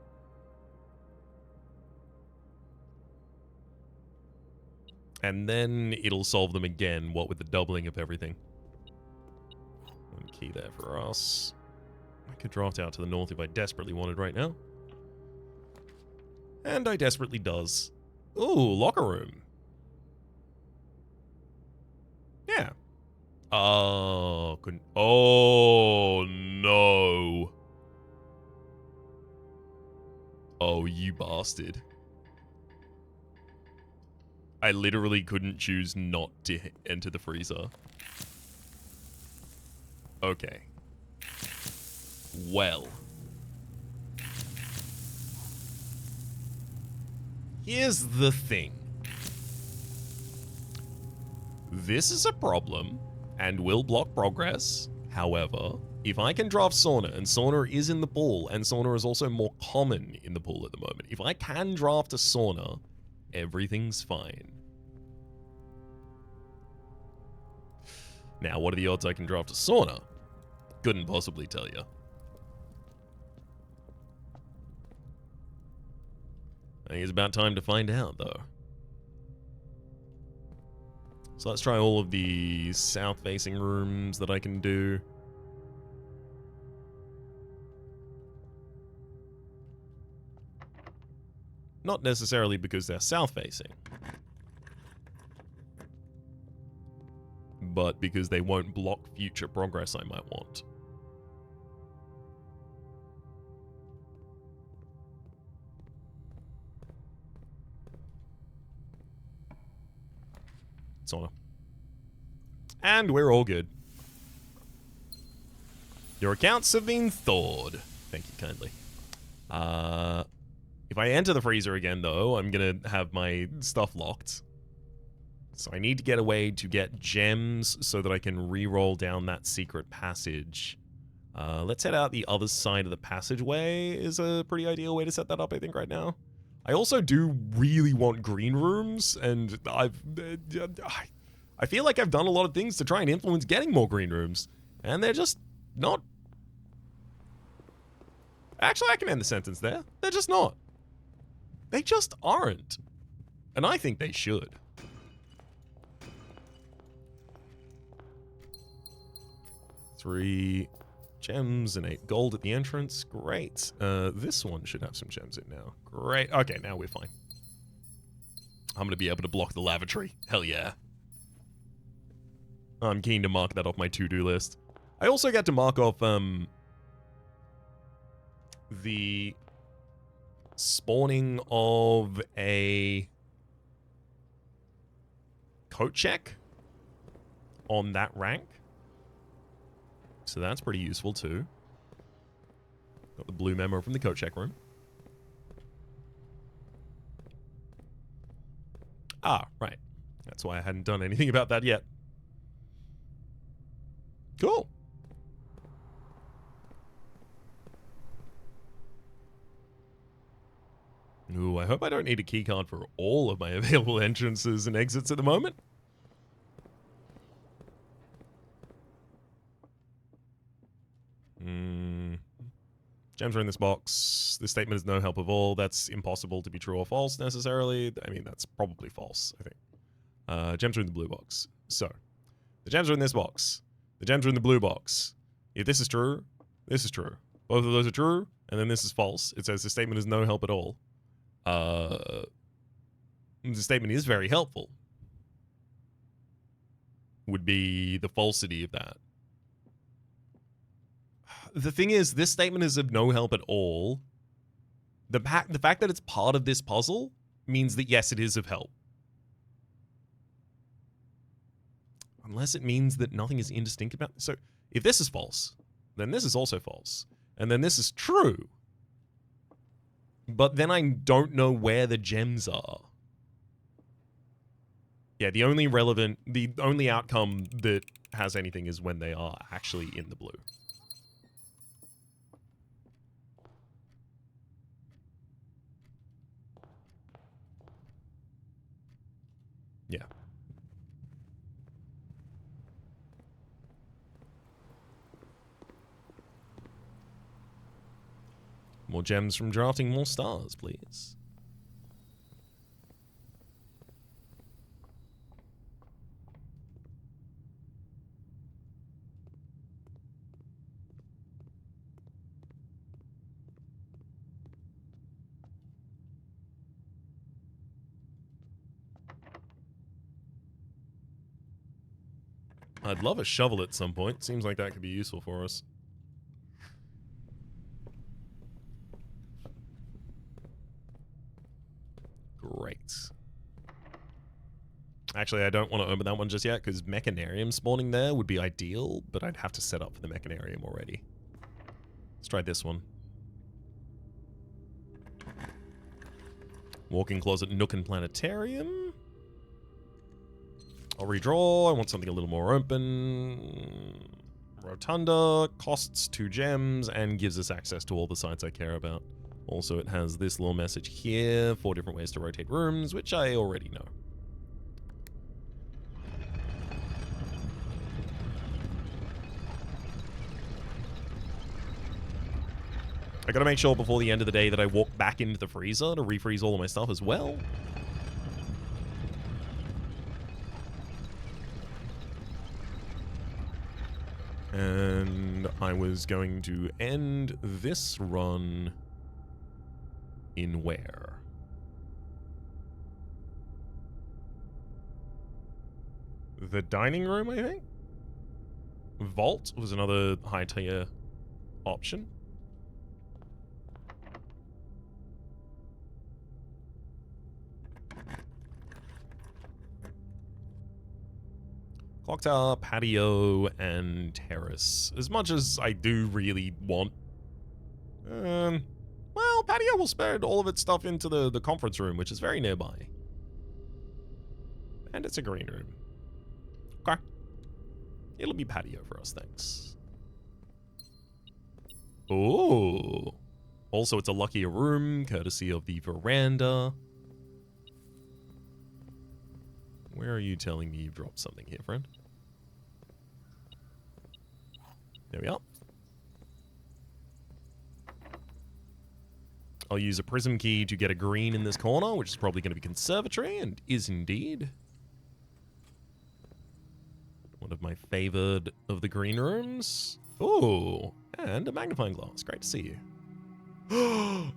And then it'll solve them again, what with the doubling of everything. One key there for us. I could draft out to the north if I desperately wanted right now. And I desperately does. Ooh, locker room. Yeah. Oh, couldn't. Oh, no. Oh, you bastard. I literally couldn't choose not to enter the freezer. Okay. Well. Here's the thing. This is a problem and will block progress. However, if I can draft sauna, and sauna is in the pool, and sauna is also more common in the pool at the moment. If I can draft a sauna, everything's fine. Now, what are the odds I can draft a sauna? Couldn't possibly tell you. I think it's about time to find out, though. So let's try all of the south-facing rooms that I can do. Not necessarily because they're south-facing, but because they won't block future progress I might want. Sauna. And we're all good. Your accounts have been thawed. Thank you kindly. If I enter the freezer again, though, I'm gonna have my stuff locked. So I need to get a way to get gems so that I can re-roll down that secret passage. Let's head out the other side of the passageway is a pretty ideal way to set that up, I think, right now. I also do really want green rooms, and I feel like I've done a lot of things to try and influence getting more green rooms, and they're just not... Actually, I can end the sentence there. They're just not. They just aren't. And I think they should. Three gems and 8 gold at the entrance. Great. This one should have some gems in now. Great. Okay, now we're fine. I'm going to be able to block the lavatory. Hell yeah. I'm keen to mark that off my to-do list. I also get to mark off the spawning of a coat check on that rank. So that's pretty useful too. Got the blue memo from the coat check room. Ah, right. That's why I hadn't done anything about that yet. Cool. Ooh, I hope I don't need a keycard for all of my available entrances and exits at the moment. Gems are in this box. This statement is no help of all. That's impossible to be true or false necessarily. I mean, that's probably false, I think. Gems are in the blue box. So, the gems are in this box. The gems are in the blue box. If this is true, this is true. Both of those are true, and then this is false. It says the statement is no help at all. The statement is very helpful. Would be the falsity of that. The thing is, this statement is of no help at all. The fact that it's part of this puzzle means that, yes, it is of help. Unless it means that nothing is indistinct about it. So if this is false, then this is also false. And then this is true. But then I don't know where the gems are. Yeah, the only outcome that has anything is when they are actually in the blue. Yeah. More gems from drafting more stars, please. I'd love a shovel at some point. Seems like that could be useful for us. Great. Actually, I don't want to open that one just yet, because Mechanarium spawning there would be ideal, but I'd have to set up for the Mechanarium already. Let's try this one. Walk-in closet, Nook and Planetarium. I'll redraw. I want something a little more open. Rotunda costs 2 gems and gives us access to all the sites I care about. Also, it has this little message here, 4 different ways to rotate rooms, which I already know. I gotta make sure before the end of the day that I walk back into the freezer to refreeze all of my stuff as well. And I was going to end this run in where? The dining room, I think? Vault was another high tier option. Clock tower, patio, and terrace. As much as I do really want... well, patio will spread all of its stuff into the conference room, which is very nearby. And it's a green room. Okay. It'll be patio for us, thanks. Oh. Also, it's a luckier room, courtesy of the veranda. Where are you telling me you've dropped something here, friend? There we are. I'll use a prism key to get a green in this corner, which is probably going to be conservatory, and is indeed. One of my favored of the green rooms. Oh, and a magnifying glass. Great to see you.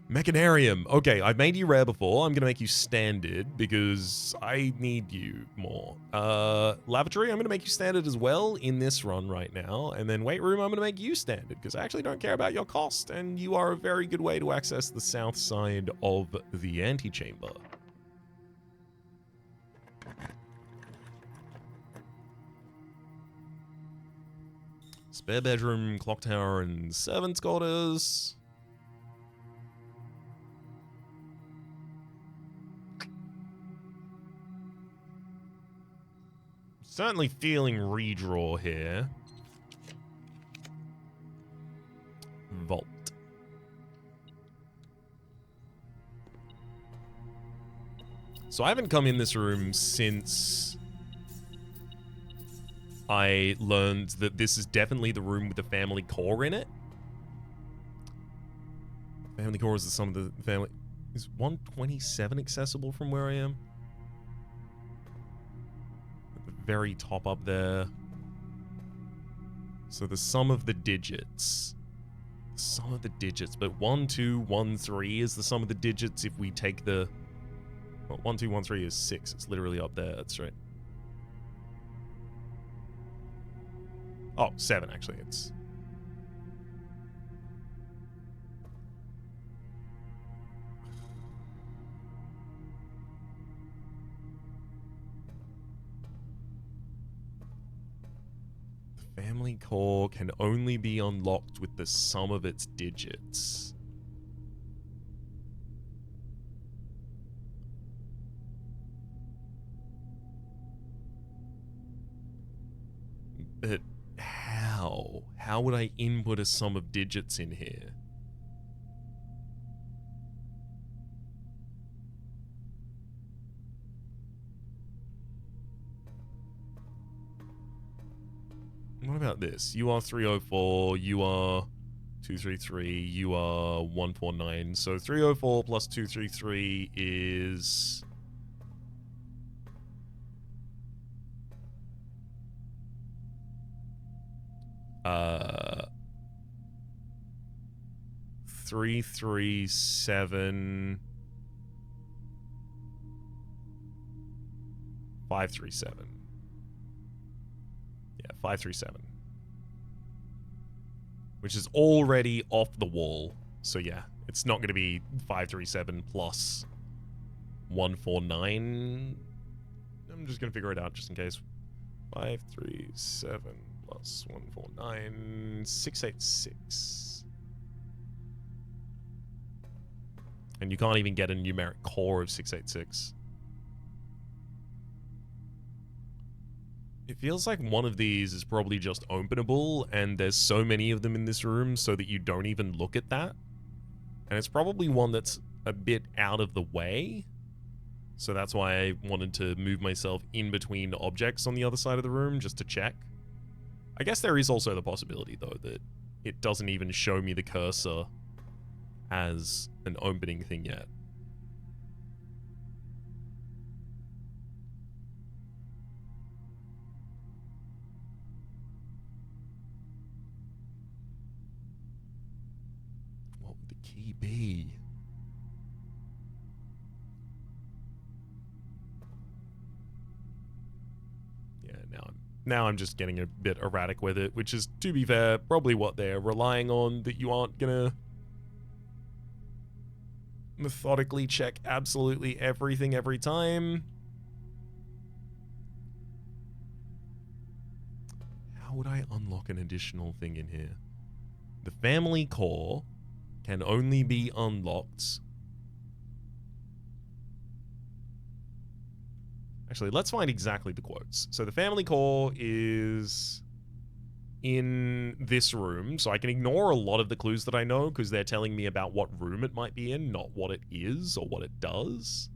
Mechanarium. Okay, I've made you rare before. I'm going to make you standard because I need you more. Lavatory, I'm going to make you standard as well in this run right now. And then weight room, I'm going to make you standard because I actually don't care about your cost. And you are a very good way to access the south side of the antechamber. Spare bedroom, clock tower, and servants' quarters. Certainly feeling redraw here. Vault. So I haven't come in this room since I learned that this is definitely the room with the family core in it. Family core is the sum of the family. Is 127 accessible from where I am? Very top up there. So the sum of the digits. Sum of the digits, but 1, 2, 1, 3 is the sum of the digits if we take the... Well, 1, 2, 1, 3 is 6. It's literally up there. That's right. Oh, 7 actually. It's... Family core can only be unlocked with the sum of its digits. But how? How would I input a sum of digits in here? What about this? You are 304, you are 233, you are 149. So 304 plus 233 is... 337... 537. Yeah, 537. Which is already off the wall. So yeah, it's not going to be 537 plus 149. I'm just going to figure it out just in case. 537 plus 149, 686. And you can't even get a numeric core of 686. It feels like one of these is probably just openable, and there's so many of them in this room so that you don't even look at that. And it's probably one that's a bit out of the way. So that's why I wanted to move myself in between objects on the other side of the room just to check. I guess there is also the possibility, though, that it doesn't even show me the cursor as an opening thing yet. What would the key be? Yeah, now I'm just getting a bit erratic with it, which is, to be fair, probably what they're relying on, that you aren't gonna methodically check absolutely everything every time. How would I unlock an additional thing in here? The family core can only be unlocked. Actually, let's find exactly the quotes. So the family core is in this room, so I can ignore a lot of the clues that I know because they're telling me about what room it might be in, not what it is or what it does.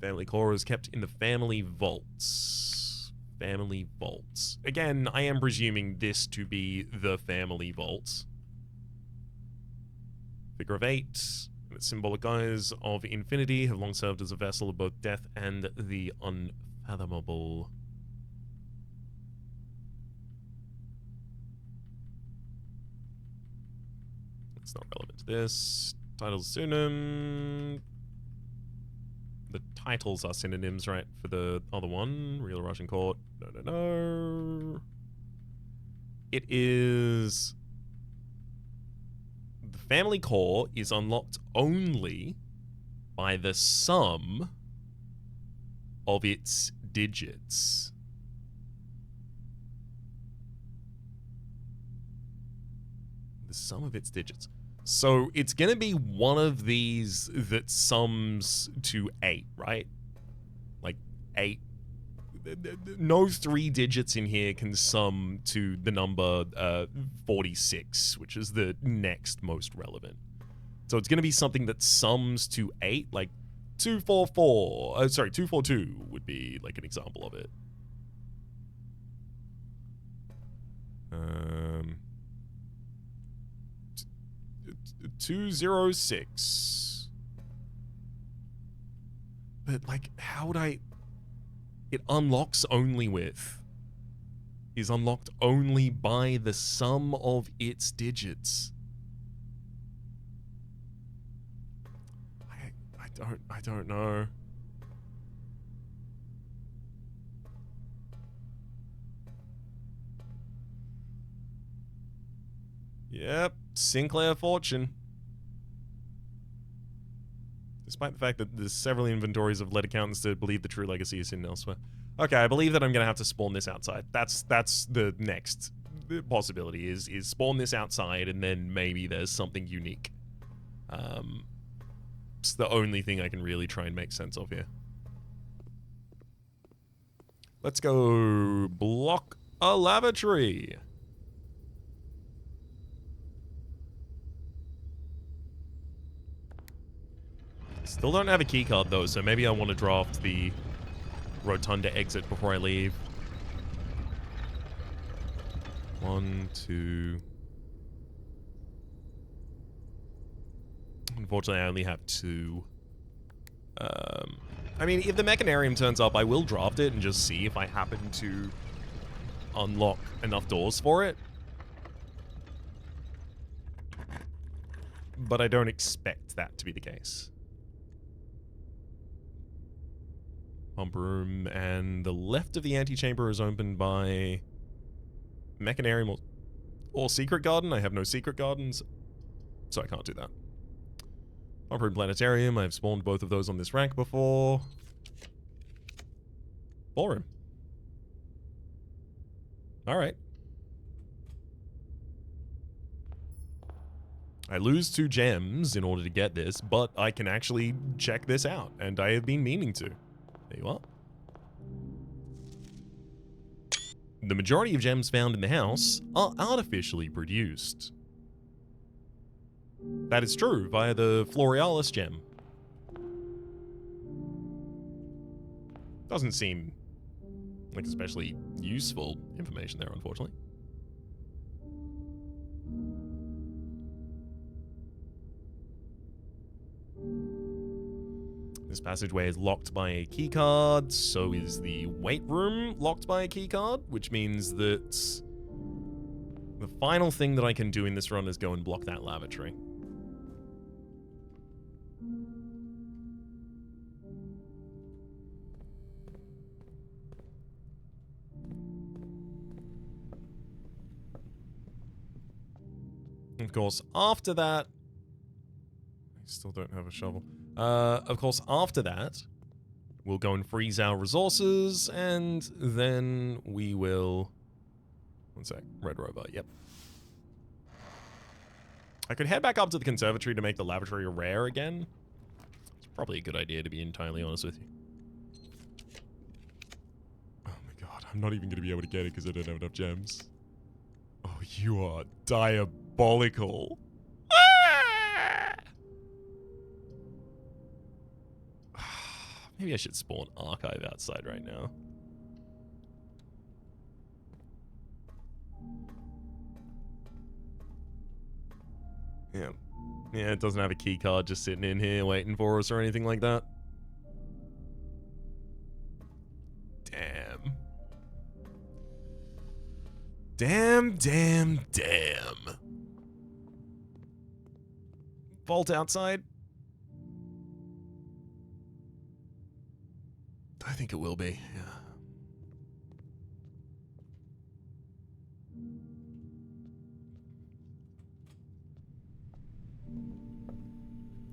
Family core is kept in the family vaults. Family vaults. Again, I am presuming this to be the family vault. Figure of 8. Its symbolic eyes of infinity have long served as a vessel of both death and the unfathomable. It's not relevant to this. Titles synonym. The titles are synonyms, right, for the other one. Real Russian Court. No. It is... The family core is unlocked only by the sum of its digits. The sum of its digits. So it's going to be one of these that sums to 8, right? Like 8. No 3 digits in here can sum to the number 46, which is the next most relevant. So it's going to be something that sums to 8, like 244. Sorry, 242 would be like an example of it. 206. But like, how would I... It unlocks only with... Is unlocked only by the sum of its digits. I don't know. Yep, Sinclair Fortune. The Despite the fact that there's several inventories have led accountants to believe the true legacy is hidden elsewhere. Okay, I believe that I'm gonna have to spawn this outside. That's the next possibility is spawn this outside and then maybe there's something unique. It's the only thing I can really try and make sense of here. Let's go block a lavatory. Still don't have a keycard though, so maybe I want to draft the rotunda exit before I leave. 1, 2. Unfortunately, I only have 2. I mean, if the Mechanarium turns up, I will draft it and just see if I happen to unlock enough doors for it. But I don't expect that to be the case. Pump room, and the left of the antechamber is opened by Mechanarium or Secret Garden. I have no Secret Gardens, so I can't do that. Pump room, Planetarium. I've spawned both of those on this rank before. Ballroom. Alright. I lose 2 gems in order to get this, but I can actually check this out, and I have been meaning to. There you are. The majority of gems found in the house are artificially produced. That is true via the Florealis gem. Doesn't seem like especially useful information there, unfortunately. This passageway is locked by a keycard, so is the weight room locked by a keycard, which means that the final thing that I can do in this run is go and block that lavatory. Of course, after that... I still don't have a shovel. Of course, after that, we'll go and freeze our resources, and then we will... One sec. Red Rover, yep. I could head back up to the conservatory to make the lavatory rare again. It's probably a good idea, to be entirely honest with you. Oh my god, I'm not even going to be able to get it because I don't have enough gems. Oh, you are diabolical. Maybe I should spawn Archive outside right now. Yeah. Yeah, it doesn't have a key card just sitting in here waiting for us or anything like that. Damn. Damn, damn, damn. Vault outside? I think it will be, yeah.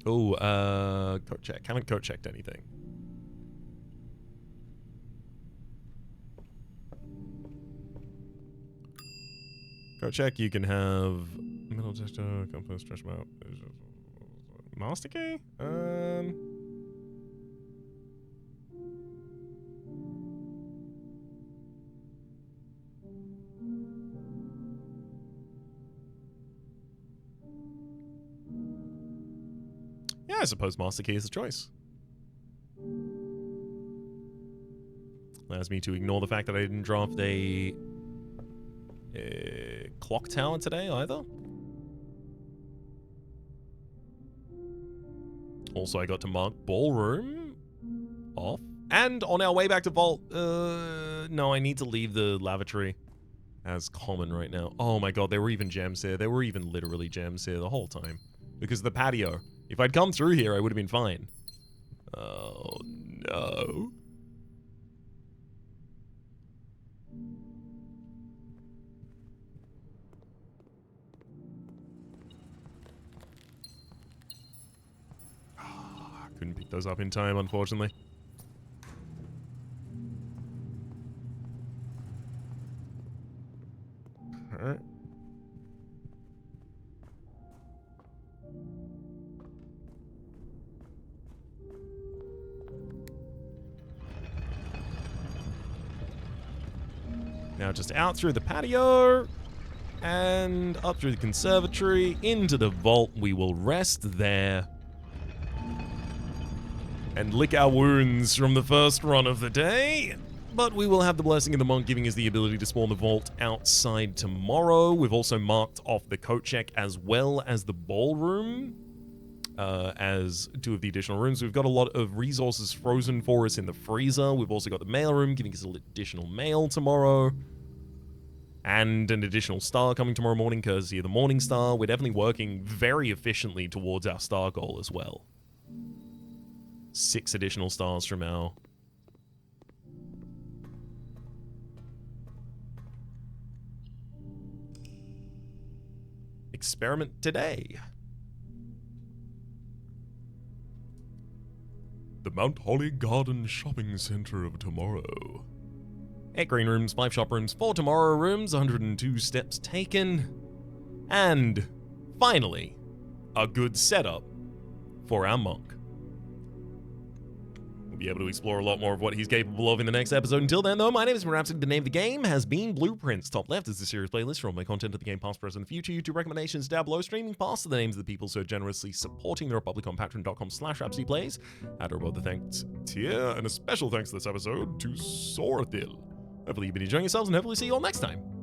Oh, code check. Haven't code checked anything. Code check, you can have middle gesture, compass, stretch map. Master key? Yeah, I suppose master key is the choice. Allows me to ignore the fact that I didn't draft a clock tower today either. Also, I got to mark ballroom off. And on our way back to vault, no, I need to leave the lavatory as common right now. Oh my god, there were even gems here. There were even literally gems here the whole time. Because of the patio. If I'd come through here, I would have been fine. Oh, no. Couldn't those up in time, unfortunately. Alright. Now just out through the patio and up through the conservatory into the vault. We will rest there and lick our wounds from the first run of the day. But we will have the blessing of the monk giving us the ability to spawn the vault outside tomorrow. We've also marked off the coat check as well as the ballroom as 2 of the additional rooms. We've got a lot of resources frozen for us in the freezer. We've also got the mail room giving us additional mail tomorrow. And an additional star coming tomorrow morning courtesy of the Morning Star. We're definitely working very efficiently towards our star goal as well. 6 additional stars from our experiment today. The Mount Holly Garden Shopping Center of tomorrow. 8 green rooms, 5 shop rooms, 4 tomorrow rooms, 102 steps taken. And finally, a good setup for our monk. We'll be able to explore a lot more of what he's capable of in the next episode. Until then, though, my name is Rhapsody. The name of the game has been Blueprints. Top left is the series playlist for all my content of the game past, present, and future. YouTube recommendations down below. Streaming past are the names of the people so generously supporting the Republic on patreon.com/RhapsodyPlays. Add above the thanks tier, and a special thanks this episode to Sorthil. Hopefully you've been enjoying yourselves, and hopefully see you all next time.